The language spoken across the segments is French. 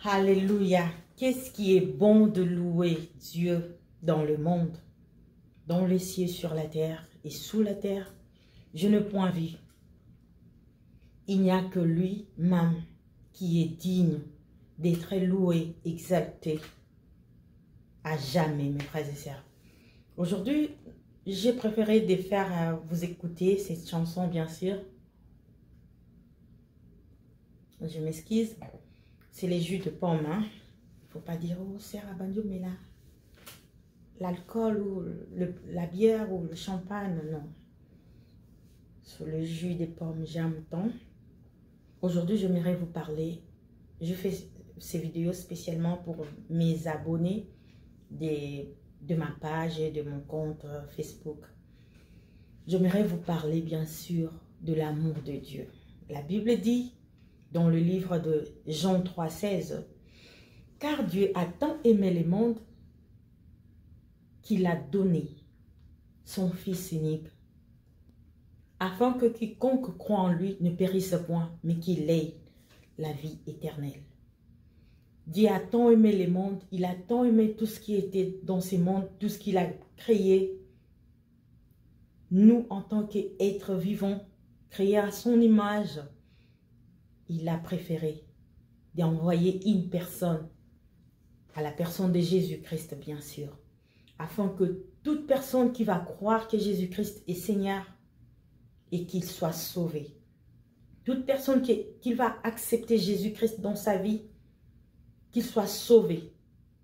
Alléluia. Qu'est-ce qui est bon de louer Dieu dans le monde, dans les cieux, sur la terre et sous la terre. Je ne point vu. Il n'y a que lui-même qui est digne d'être loué, exalté à jamais, mes frères et sœurs. Aujourd'hui, j'ai préféré de faire vous écouter cette chanson, bien sûr. Je m'excuse. C'est les jus de pomme. Hein? Il ne faut pas dire, oh, c'est Rabandio, mais là, l'alcool ou la bière ou le champagne, non. Sur le jus des pommes, j'aime tant. Aujourd'hui, j'aimerais vous parler. Je fais ces vidéos spécialement pour mes abonnés de ma page et de mon compte Facebook. J'aimerais vous parler, bien sûr, de l'amour de Dieu. La Bible dit, dans le livre de Jean 3,16, « Car Dieu a tant aimé le monde qu'il a donné son Fils unique, afin que quiconque croit en lui ne périsse point, mais qu'il ait la vie éternelle. » Dieu a tant aimé le monde, il a tant aimé tout ce qui était dans ce monde, tout ce qu'il a créé. Nous, en tant qu'êtres vivants, créés à son image, il a préféré d'envoyer une personne, à la personne de Jésus-Christ, bien sûr, afin que toute personne qui va croire que Jésus-Christ est Seigneur et qu'il soit sauvé. Toute personne qui va accepter Jésus-Christ dans sa vie, qu'il soit sauvé.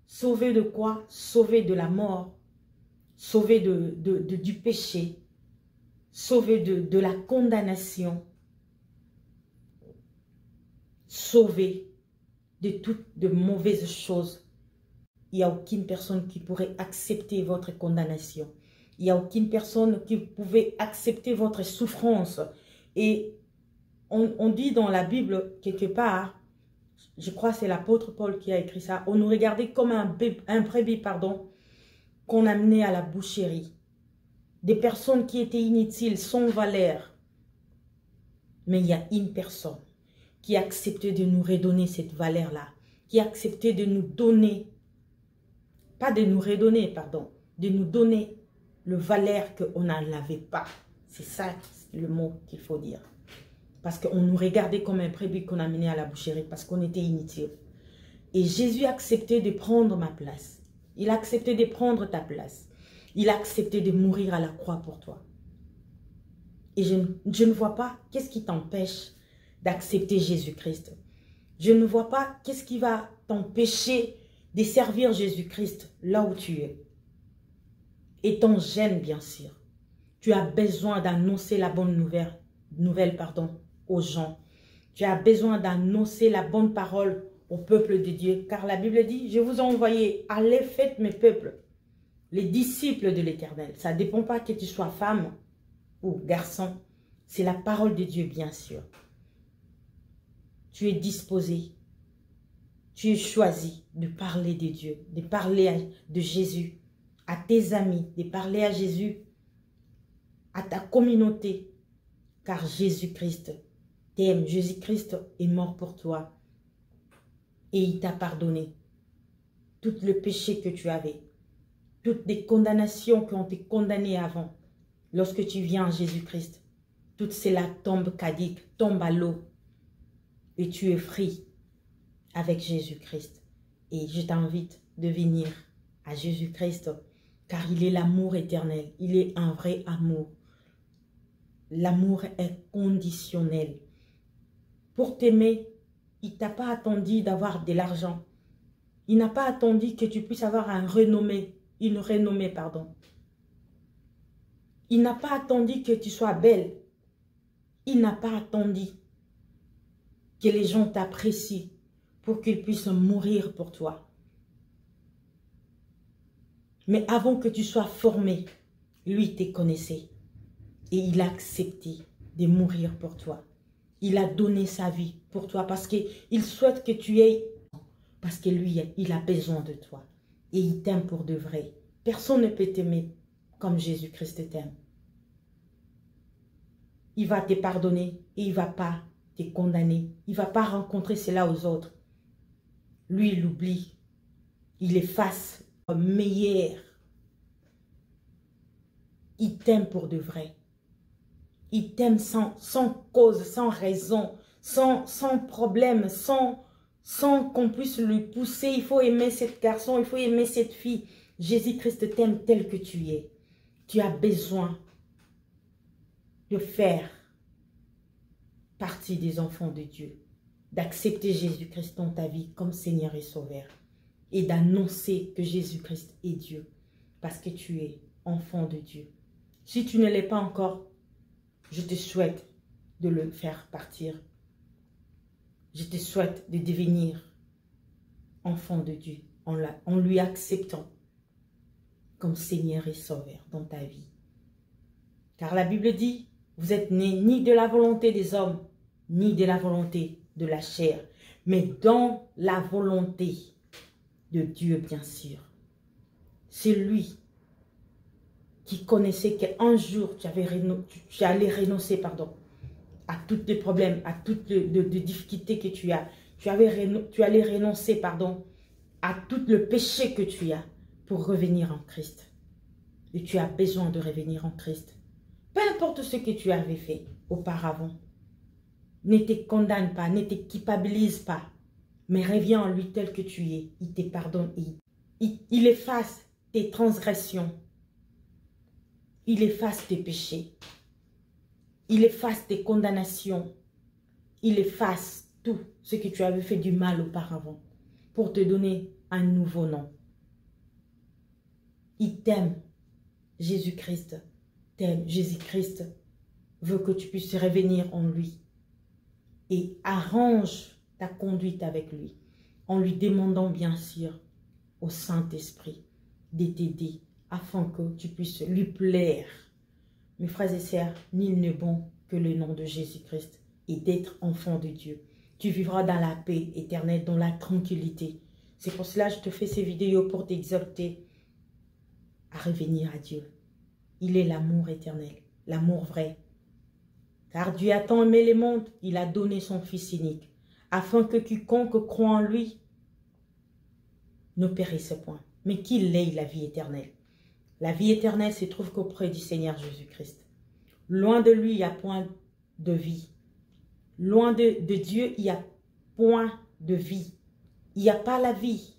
Sauvé de quoi? Sauvé de la mort, sauvé du péché, sauvé de la condamnation, sauvé de toutes de mauvaises choses. Il n'y a aucune personne qui pourrait accepter votre condamnation. Il n'y a aucune personne qui pouvait accepter votre souffrance. Et on dit dans la Bible, quelque part, je crois que c'est l'apôtre Paul qui a écrit ça, on nous regardait comme un brebis, pardon, qu'on amenait à la boucherie. Des personnes qui étaient inutiles, sans valeur. Mais il y a une personne qui a accepté de nous redonner cette valeur-là, qui a accepté de nous donner, pas de nous redonner, pardon, de nous donner le valeur qu'on n'en avait pas. C'est ça le mot qu'il faut dire. Parce qu'on nous regardait comme un brebis qu'on a mené à la boucherie, parce qu'on était inutile. Et Jésus a accepté de prendre ma place. Il a accepté de prendre ta place. Il a accepté de mourir à la croix pour toi. Et je ne vois pas qu'est-ce qui t'empêche d'accepter Jésus-Christ. Je ne vois pas qu'est-ce qui va t'empêcher de servir Jésus-Christ là où tu es. Et ton gêne, bien sûr. Tu as besoin d'annoncer la bonne nouvelle, aux gens. Tu as besoin d'annoncer la bonne parole au peuple de Dieu. Car la Bible dit, je vous ai envoyé, allez, faites mes peuples, les disciples de l'Éternel. Ça ne dépend pas que tu sois femme ou garçon. C'est la parole de Dieu, bien sûr. Tu es disposé, tu es choisi de parler de Dieu, de parler de Jésus à tes amis, de parler à Jésus, à ta communauté, car Jésus-Christ t'aime. Jésus-Christ est mort pour toi et il t'a pardonné tout le péché que tu avais, toutes les condamnations qui ont été condamnées avant. Lorsque tu viens à Jésus-Christ, toutes cela tombent caduques, tombent à l'eau et tu es free avec Jésus-Christ. Et je t'invite de venir à Jésus-Christ car il est l'amour éternel, il est un vrai amour. L'amour est conditionnel. Pour t'aimer, il ne t'a pas attendu d'avoir de l'argent. Il n'a pas attendu que tu puisses avoir une renommée. Il n'a pas attendu que tu sois belle. Il n'a pas attendu que les gens t'apprécient pour qu'ils puissent mourir pour toi. Mais avant que tu sois formé, lui te connaissait. Et il a accepté de mourir pour toi. Il a donné sa vie pour toi parce qu'il souhaite que tu aies, parce que lui, il a besoin de toi. Et il t'aime pour de vrai. Personne ne peut t'aimer comme Jésus-Christ t'aime. Il va te pardonner et il ne va pas te condamner. Il ne va pas rencontrer cela aux autres. Lui, il oublie. Il efface meilleur. Il t'aime pour de vrai. Il t'aime sans cause, sans raison, sans problème, sans qu'on puisse lui pousser. Il faut aimer cet garçon, il faut aimer cette fille. Jésus-Christ t'aime tel que tu es. Tu as besoin de faire partie des enfants de Dieu, d'accepter Jésus-Christ dans ta vie comme Seigneur et Sauveur et d'annoncer que Jésus-Christ est Dieu parce que tu es enfant de Dieu. Si tu ne l'es pas encore, je te souhaite de le faire partir. Je te souhaite de devenir enfant de Dieu en lui acceptant comme Seigneur et Sauveur dans ta vie. Car la Bible dit, vous êtes nés ni de la volonté des hommes, ni de la volonté de la chair, mais dans la volonté de Dieu, bien sûr. C'est lui qui connaissait qu'un jour, tu allais renoncer, à tous les problèmes, à toutes les difficultés que tu as. Tu allais renoncer, à tout le péché que tu as pour revenir en Christ. Et tu as besoin de revenir en Christ. Peu importe ce que tu avais fait auparavant. Ne te condamne pas, ne te culpabilise pas. Mais reviens en lui tel que tu es. Il te pardonne. Il efface tes transgressions. Il efface tes péchés. Il efface tes condamnations. Il efface tout ce que tu avais fait du mal auparavant pour te donner un nouveau nom. Il t'aime. Jésus-Christ t'aime. Jésus-Christ veut que tu puisses revenir en lui. Et arrange ta conduite avec lui en lui demandant bien sûr au Saint-Esprit de t'aider afin que tu puisses lui plaire. Mes frères et sœurs, nul n'est bon que le nom de Jésus-Christ et d'être enfant de Dieu. Tu vivras dans la paix éternelle, dans la tranquillité. C'est pour cela que je te fais ces vidéos pour t'exhorter à revenir à Dieu. Il est l'amour éternel, l'amour vrai. Car Dieu a tant aimé le monde, il a donné son Fils unique, afin que quiconque croit en lui ne périsse point, mais qu'il ait la vie éternelle. La vie éternelle se trouve qu'auprès du Seigneur Jésus-Christ. Loin de lui, il n'y a point de vie. Loin de Dieu, il n'y a point de vie. Il n'y a pas la vie.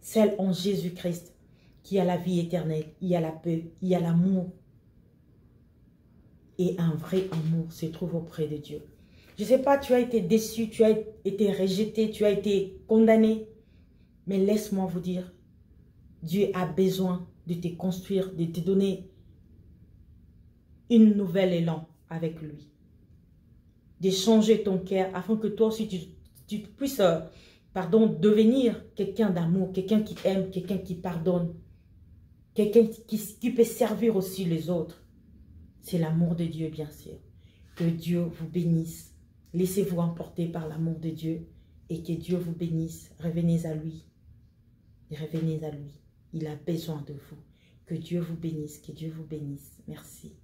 Celle en Jésus-Christ qui a la vie éternelle. Il y a la paix, il y a l'amour. Et un vrai amour se trouve auprès de Dieu. Je ne sais pas, tu as été déçu, tu as été rejeté, tu as été condamné. Mais laisse-moi vous dire, Dieu a besoin de te construire, de te donner une nouvelle élan avec lui. De changer ton cœur afin que toi aussi tu puisses devenir quelqu'un d'amour, quelqu'un qui aime, quelqu'un qui pardonne, quelqu'un qui peut servir aussi les autres. C'est l'amour de Dieu, bien sûr. Que Dieu vous bénisse. Laissez-vous emporter par l'amour de Dieu et que Dieu vous bénisse. Revenez à lui. Revenez à lui. Il a besoin de vous. Que Dieu vous bénisse. Que Dieu vous bénisse. Merci.